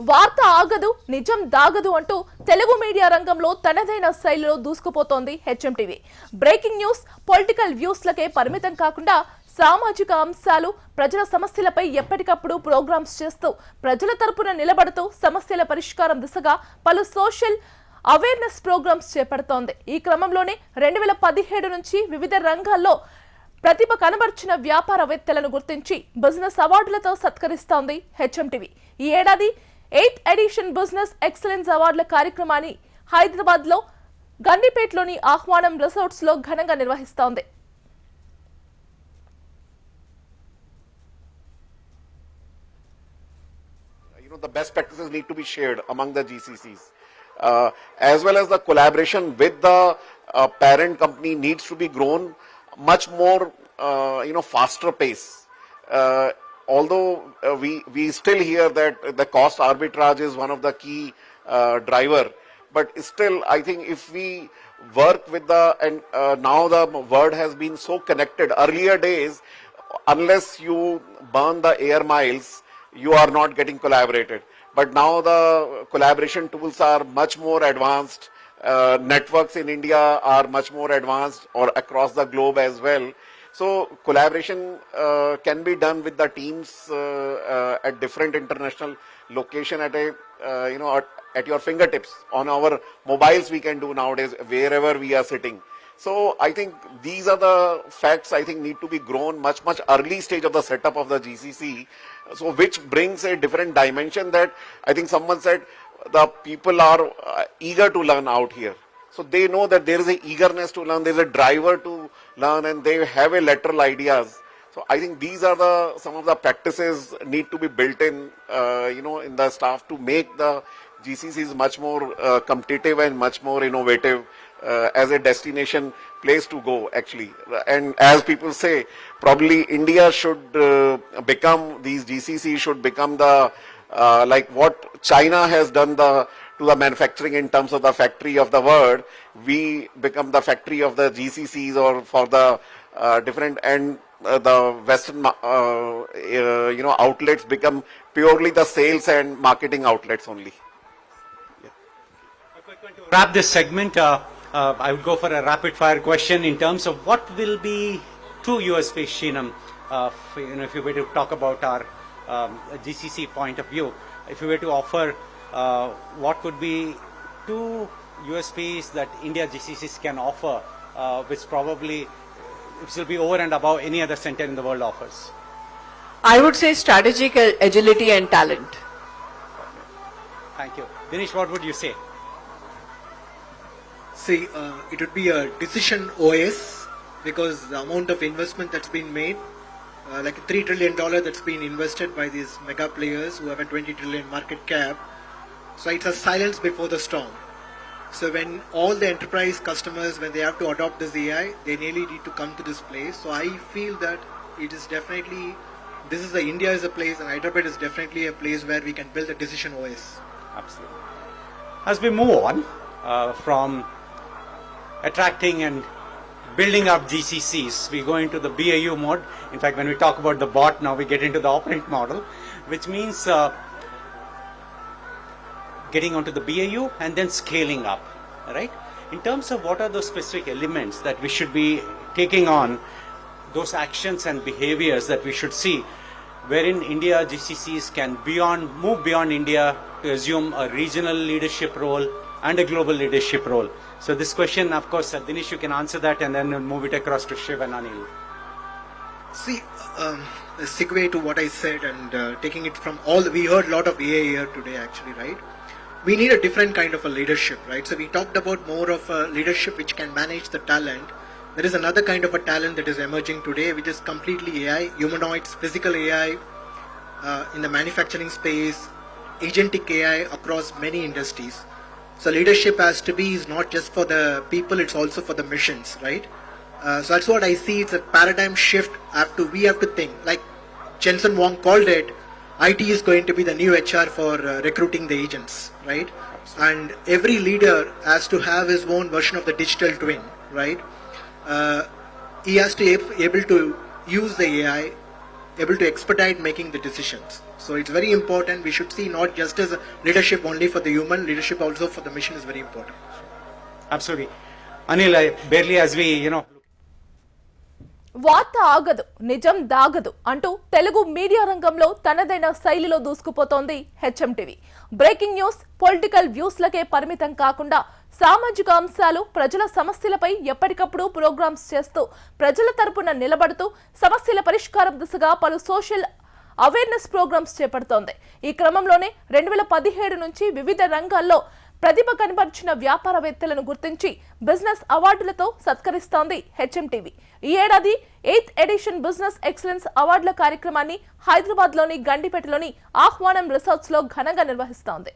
వార్త ఆగదు నిజం దాగదు అంటూ తెలుగు మీడియా రంగంలో తనదైన శైలిలో దూసుకుపోతోంది హెచ్ఎంటీవీ. బ్రేకింగ్ న్యూస్, పొలిటికల్ వ్యూస్లకే పరిమితం కాకుండా సామాజిక అంశాలు, ప్రజల సమస్యలపై ఎప్పటికప్పుడు ప్రోగ్రామ్స్ చేస్తూ ప్రజల తరపున నిలబడుతూ సమస్యల పరిష్కారం దిశగా పలు సోషల్ అవేర్నెస్ ప్రోగ్రామ్స్ చేపడుతోంది. ఈ క్రమంలోనే 2017 నుంచి వివిధ రంగాల్లో ప్రతిభ కనబర్చిన వ్యాపారవేత్తలను గుర్తించి బిజినెస్ అవార్డులతో సత్కరిస్తోంది హెచ్ఎంటీవీ. ఈ ఏడాది 8th ఎడిషన్ బిజినెస్ ఎక్సలెన్స్ అవార్డుల కార్యక్రమాన్ని హైదరాబాద్ లో గండిపేటలోని ఆహ్వానం రిసార్ట్స్ లో ఘనంగా నిర్వహిస్తోంది. The best practices need to be shared among the GCCs, as well as the collaboration with the parent company needs to be grown much more, faster pace. Although we still hear that the cost arbitrage is one of the key driver, but still I think if we work with now the world has been so connected. Earlier days, unless you burn the air miles, you are not getting collaborated. But now the collaboration tools are much more advanced. Networks in India are much more advanced, or across the globe as well. So collaboration can be done with the teams at different international location at your fingertips. On our mobiles we can do nowadays wherever we are sitting. So I think these are the facts I think need to be grown much early stage of the setup of the GCC. So which brings a different dimension that I think someone said the people are eager to learn out here. So they know that there is a eagerness to learn, there is a driver to learn, and they have a lateral ideas. So I think these are some of the practices need to be built in the staff to make the GCCs much more competitive and much more innovative as a destination place to go actually. And as people say, probably India should become, these GCCs should become the like what China has done to the manufacturing in terms of the factory of the world. We become the factory of the GCCs, or for the different, and the Western outlets become purely the sales and marketing outlets only. To wrap this segment, I would go for a rapid fire question in terms of what will be true USP, Sheenam, if you were to talk about our GCC point of view, if you were to offer what would be two USPs that India GCCs can offer, which will be over and above any other center in the world offers? I would say strategic agility and talent. Thank you. Dinesh, what would you say? See, it would be a decision OS, because the amount of investment that's been made, like a $3 trillion that's been invested by these mega players who have a 20 trillion market cap. So it's a silence before the storm. So when all the enterprise customers, when they have to adopt this AI, they really need to come to this place. So I feel that it is definitely, India is a place, and Hyderabad is definitely a place where we can build a decision OS. Absolutely. As we move on from attracting and building up GCCs, we go into the BAU mode. In fact, when we talk about the bot, now we get into the operate model, which means getting onto the BAU and then scaling up, right? In terms of what are those specific elements that we should be taking on, those actions and behaviors that we should see, wherein India GCCs can move beyond India to assume a regional leadership role and a global leadership role. So this question, of course, Dinesh, you can answer that, and then we'll move it across to Shiv and Anil. See, a segue to what I said, and taking it from we heard a lot of AI here today actually, right? We need a different kind of a leadership, right? So we talked about more of a leadership which can manage the talent. There is another kind of a talent that is emerging today, which is completely AI, humanoids, physical AI, in the manufacturing space, agentic AI across many industries. So leadership has to be, is not just for the people, it's also for the missions, right? So that's what I see. It's a paradigm shift. We have to think, like Jensen Wong called it, IT is going to be the new HR for recruiting the agents, right? Absolutely. And every leader has to have his own version of the digital twin, right? He has to be able to use the AI, able to expedite making the decisions. So it's very important. We should see not just as leadership only for the human, leadership also for the mission is very important. Absolutely. Anil, barely as we, వార్త ఆగదు నిజం దాగదు అంటూ Telugu media రంగంలో తనదైన శైలిలో దూసుకుపోతోంది HMTV. Breaking news, political వ్యూస్లకే పరిమితం కాకుండా సామాజిక అంశాలు, ప్రజల సమస్యలపై ఎప్పటికప్పుడు ప్రోగ్రామ్స్ చేస్తూ ప్రజల తరపున నిలబడుతూ సమస్యల పరిష్కారం దిశగా పలు సోషల్ అవేర్నెస్ ప్రోగ్రామ్స్ చేపడుతోంది. ఈ క్రమంలోనే 2017 నుంచి వివిధ రంగాల్లో ప్రతిభ కనబర్చిన వ్యాపారవేత్తలను గుర్తించి బిజినెస్ అవార్డులతో సత్కరిస్తోంది హెచ్ఎంటీవీ. ఈ ఏడాది 8th ఎడిషన్ బిజినెస్ ఎక్సలెన్స్ అవార్డుల కార్యక్రమాన్ని హైదరాబాద్ లోని గండిపేటలోని ఆహ్వానం రిసార్ట్స్ లో ఘనంగా నిర్వహిస్తోంది.